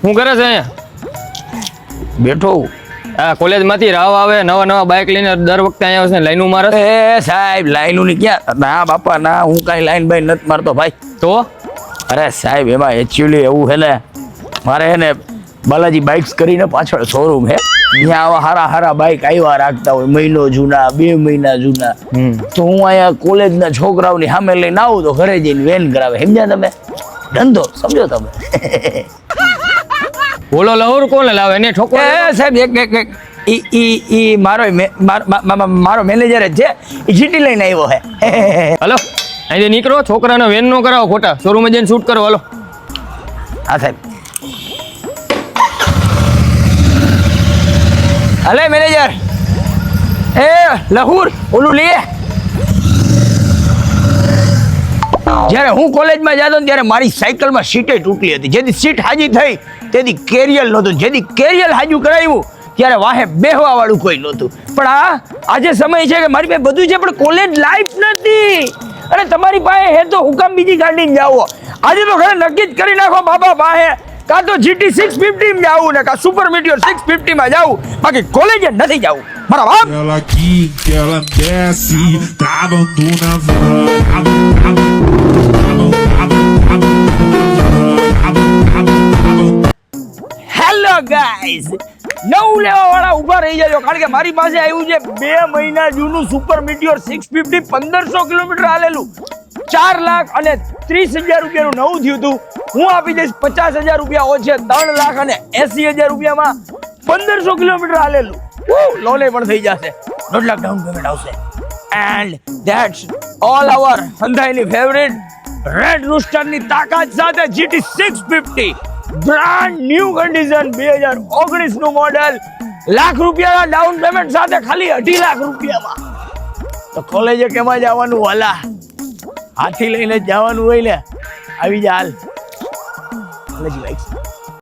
હું કરે છે અહીંયા? બેઠો હું. આ કોલેજમાંથી રાવ આવે, નવા નવા બાઇક લઈને દર વખતે અહીંયા આવશે, લાઈનું મારે. એ સાહેબ લાઈનો ની ક્યાં? ના બાપા ના, હું કાંઈ લાઈન બાઈન નથી મારતો ભાઈ. તો અરે સાહેબ એમાં એકચ્યુઅલી એવું છે ને, મારે હે ને બાલાજી બાઇક્સ કરીને પાછળ શોરૂમ હે, ત્યાં આવા હારા હારા બાઇક આવ્યા રાખતા હોય, મહિનો જૂના, 2 મહિના જૂના. તો હું અહીંયા કોલેજના છોકરાઓની સામે લઈને આવું તો ઘરે જઈને વેન કરાવે. સમજ્યા તમે? ધંધો સમજો તમે. બોલો લહુર કોને લાવે ને ઠોકો? એ સાહેબ એક ઈ મારો મેનેજર જ છે, ઈ જીટી લઈને આવ્યો હે. હલો અહીંથી નીકળો, છોકરાનો વેન નો કરાવો, ખોટા શોરૂમે જઈને શૂટ કરો. હલો. હા સાહેબ. હલે મેનેજર, એ લહુર ઓલું લે. જ્યારે હું કોલેજમાં જતો ને ત્યારે મારી સાયકલમાં સીટે તૂટલી હતી. જેથી સીટ હાજી થઈ તેથી કેરિયલ નહોતું, જેથી કેરિયલ હાજુ કરાવ્યું ત્યારે વાહે બેહવા વાળું કોઈ નહોતું. પણ આજે સમય છે કે મારી પાસે બધું છે પણ કોલેજ લાઈફ નથી. અને તમારી પાસે હે તો હુકામ બીજી ગાડીને જાઓ. આજે તો ઘરે નક્કી જ કરી નાખો બાબા, પાસે કાં તો GT 650 માં જાવું ને કાં સુપર મીટિયોર 650 માં જાવું, બાકી કોલેજ નથી જાવું. મારા બાપ Ela quica, ela desce, travando na hello guys, નવું લેવા વાળા ઉભા રહી જાજો, કારણ કે મારી પાસે આવ્યું છે 2 મહિના જૂનું સુપર મીટિયોર 650, 1500 કિલોમીટર હાલેલું, 4,30,000 રૂપિયાનું નવું થયું હતું. હું આપી દઈશ 50,000 રૂપિયા ઓછે, 3,80,000 રૂપિયામાં 1500 કિલોમીટર હાલેલું. લોને પણ થઈ જશે, 1.5 લાખ ડાઉન પેમેન્ટ આવશે. એન્ડ ધેટ્સ ઓલ અવર સંધાઈની ફેવરિટ રેડ રૂસ્ટરની તાકાત સાથે GT 650 બ્રાન્ડ ન્યુ કન્ડિશન, 2019 નું મોડેલ, લાખ રૂપિયાના ડાઉન પેમેન્ટ સાથે ખાલી 2.5 લાખ રૂપિયામાં. તો કોલેજે કેમાં જવાનું? વાલા હાથી લઈને જવાનું હોય ને, આવી જા હાલ. College bikes